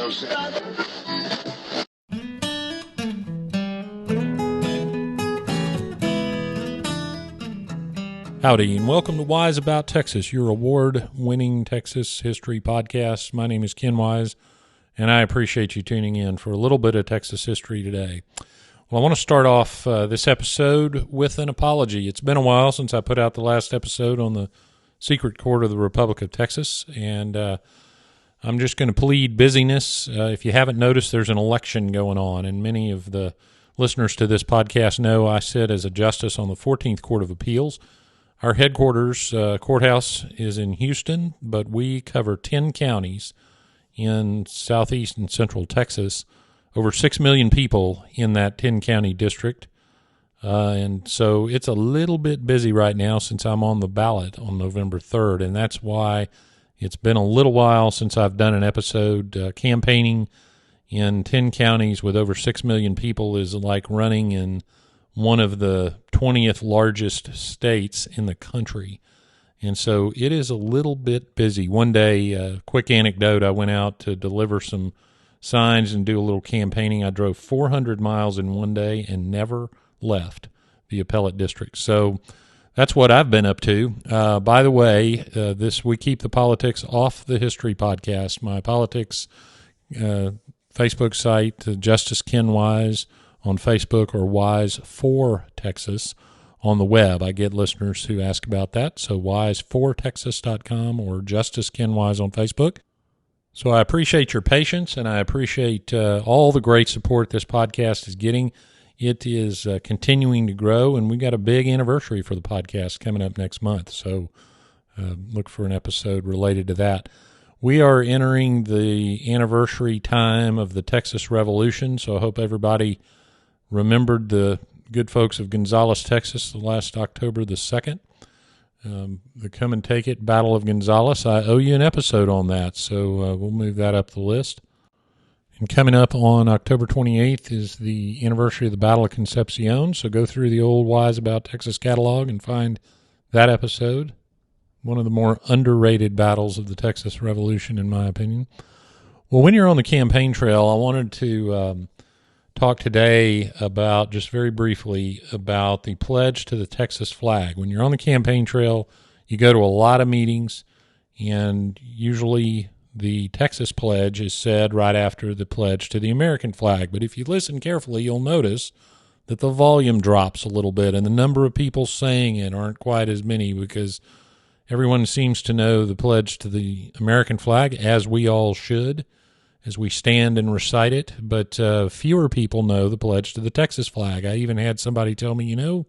Howdy, and welcome to Wise About Texas, your award-winning Texas history podcast. My name is Ken Wise, and I appreciate you tuning in for a little bit of Texas history today. Well, I want to start off this episode with an apology. It's been a while since I put out the last episode on the Secret Court of the Republic of Texas, and I'm just going to plead busyness. If you haven't noticed, there's an election going on, and many of the listeners to this podcast know I sit as a justice on the 14th Court of Appeals. Our headquarters courthouse is in Houston, but we cover 10 counties in southeast and central Texas, over 6 million people in that 10-county district. And so it's a little bit busy right now since I'm on the ballot on November 3rd, and that's why it's been a little while since I've done an episode. Campaigning in 10 counties with over 6 million people is like running in one of the 20th largest states in the country. And so it is a little bit busy. One day, quick anecdote, I went out to deliver some signs and do a little campaigning. I drove 400 miles in one day and never left the appellate district. So that's what I've been up to. By the way, we keep the politics off the history podcast. My politics Facebook site, Justice Ken Wise on Facebook, or Wise for Texas on the web. I get listeners who ask about that, so wise4texas.com or Justice Ken Wise on Facebook. So I appreciate your patience, and I appreciate all the great support this podcast is getting. It is continuing to grow, and we've got a big anniversary for the podcast coming up next month, so look for an episode related to that. We are entering the anniversary time of the Texas Revolution, so I hope everybody remembered the good folks of Gonzales, Texas, the last October the 2nd. The Come and Take It Battle of Gonzales. I owe you an episode on that, so we'll move that up the list. And coming up on October 28th is the anniversary of the Battle of Concepcion, so go through the old Wise About Texas catalog and find that episode. One of the more underrated battles of the Texas Revolution, in my opinion. Well, when you're on the campaign trail, I wanted to talk today about, just very briefly, about the pledge to the Texas flag. When you're on the campaign trail, you go to a lot of meetings, and usually the Texas pledge is said right after the pledge to the American flag. But if you listen carefully, you'll notice that the volume drops a little bit, and the number of people saying it aren't quite as many, because everyone seems to know the pledge to the American flag, as we all should, as we stand and recite it, but fewer people know the pledge to the Texas flag. I even had somebody tell me, it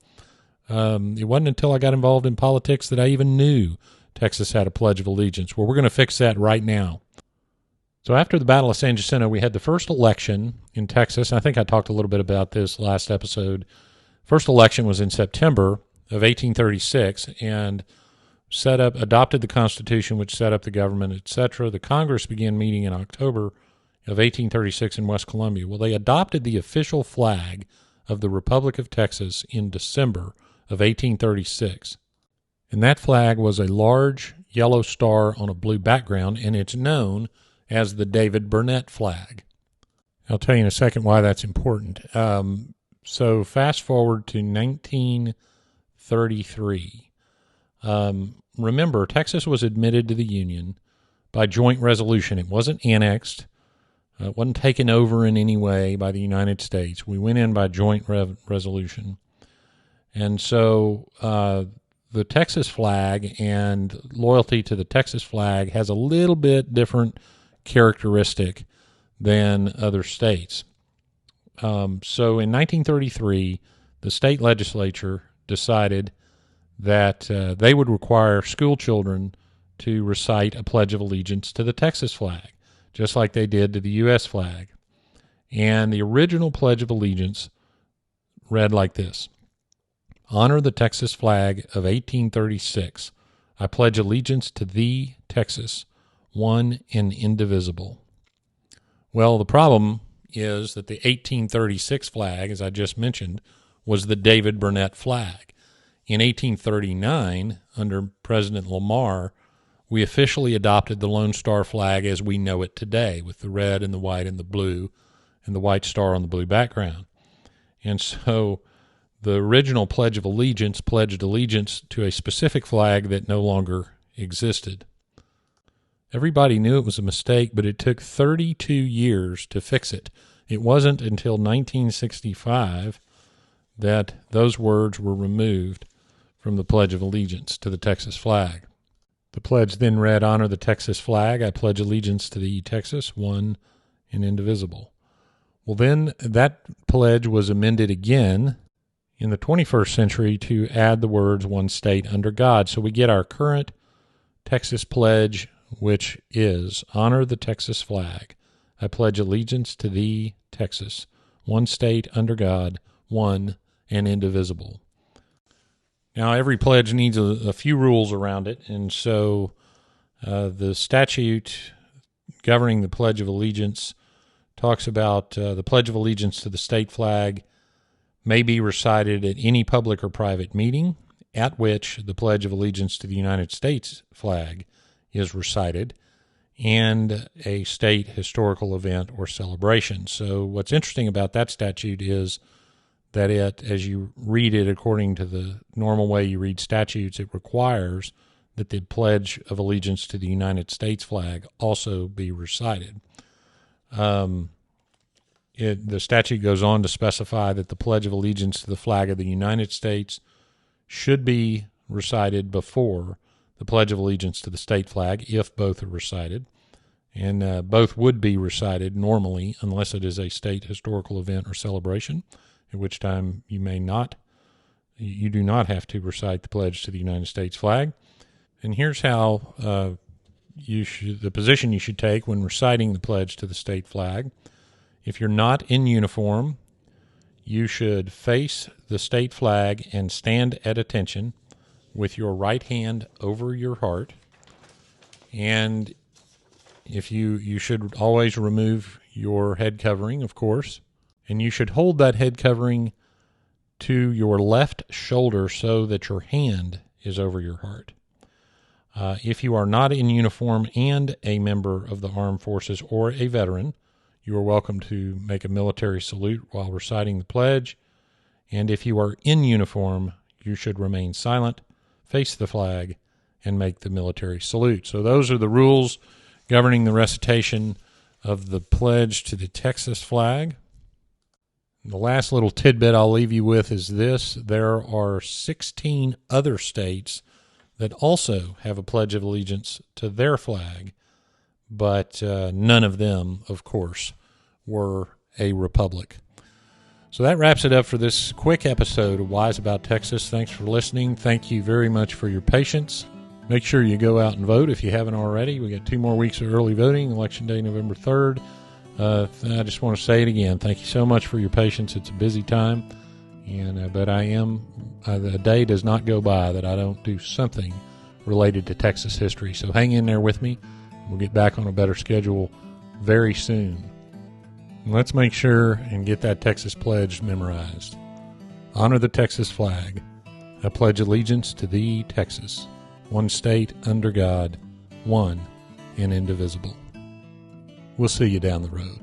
wasn't until I got involved in politics that I even knew Texas had a Pledge of Allegiance. Well, we're going to fix that right now. So after the Battle of San Jacinto, we had the first election in Texas. I think I talked a little bit about this last episode. First election was in September of 1836, and adopted the Constitution, which set up the government, etc. The Congress began meeting in October of 1836 in West Columbia. Well, they adopted the official flag of the Republic of Texas in December of 1836. And that flag was a large yellow star on a blue background, and it's known as the David Burnett flag. I'll tell you in a second why that's important. So fast forward to 1933. Remember, Texas was admitted to the Union by joint resolution. It wasn't annexed. It wasn't taken over in any way by the United States. We went in by joint resolution. And so the Texas flag and loyalty to the Texas flag has a little bit different characteristic than other states. So in 1933, the state legislature decided that they would require school children to recite a Pledge of Allegiance to the Texas flag, just like they did to the U.S. flag. And the original Pledge of Allegiance read like this: "Honor the Texas flag of 1836. I pledge allegiance to thee, Texas, one and indivisible." Well, the problem is that the 1836 flag, as I just mentioned, was the David Burnett flag. In 1839, under President Lamar, we officially adopted the Lone Star flag as we know it today, with the red and the white and the blue, and the white star on the blue background. And so the original Pledge of Allegiance pledged allegiance to a specific flag that no longer existed. Everybody knew it was a mistake, but it took 32 years to fix it. It wasn't until 1965 that those words were removed from the Pledge of Allegiance to the Texas flag. The pledge then read, "Honor the Texas flag. I pledge allegiance to thee, Texas, one and indivisible." Well, then that pledge was amended again in the 21st century to add the words, "one state under God." So we get our current Texas pledge, which is, "Honor the Texas flag. I pledge allegiance to thee, Texas, one state under God, one and indivisible." Now, every pledge needs a few rules around it, and so the statute governing the Pledge of Allegiance talks about the Pledge of Allegiance to the state flag may be recited at any public or private meeting at which the Pledge of Allegiance to the United States flag is recited, and a state historical event or celebration. So what's interesting about that statute is that it, as you read it according to the normal way you read statutes, it requires that the Pledge of Allegiance to the United States flag also be recited. The statute goes on to specify that the Pledge of Allegiance to the flag of the United States should be recited before the Pledge of Allegiance to the state flag, if both are recited. And both would be recited normally unless it is a state historical event or celebration, at which time you do not have to recite the pledge to the United States flag. And here's how the position you should take when reciting the pledge to the state flag. If you're not in uniform, you should face the state flag and stand at attention with your right hand over your heart. And if you should always remove your head covering, of course. And you should hold that head covering to your left shoulder so that your hand is over your heart. If you are not in uniform and a member of the armed forces or a veteran, you are welcome to make a military salute while reciting the pledge. And if you are in uniform, you should remain silent, face the flag, and make the military salute. So those are the rules governing the recitation of the pledge to the Texas flag. The last little tidbit I'll leave you with is this. There are 16 other states that also have a Pledge of Allegiance to their flag, but none of them, of course, were a republic. So that wraps it up for this quick episode of Wise About Texas. Thanks for listening. Thank you very much for your patience. Make sure you go out and vote if you haven't already. We got 2 more weeks of early voting, Election Day, November 3rd. I just want to say it again. Thank you so much for your patience. It's a busy time, but a day does not go by that I don't do something related to Texas history. So hang in there with me. We'll get back on a better schedule very soon. Let's make sure and get that Texas pledge memorized. Honor the Texas flag. I pledge allegiance to thee, Texas, one state under God, one and indivisible. We'll see you down the road.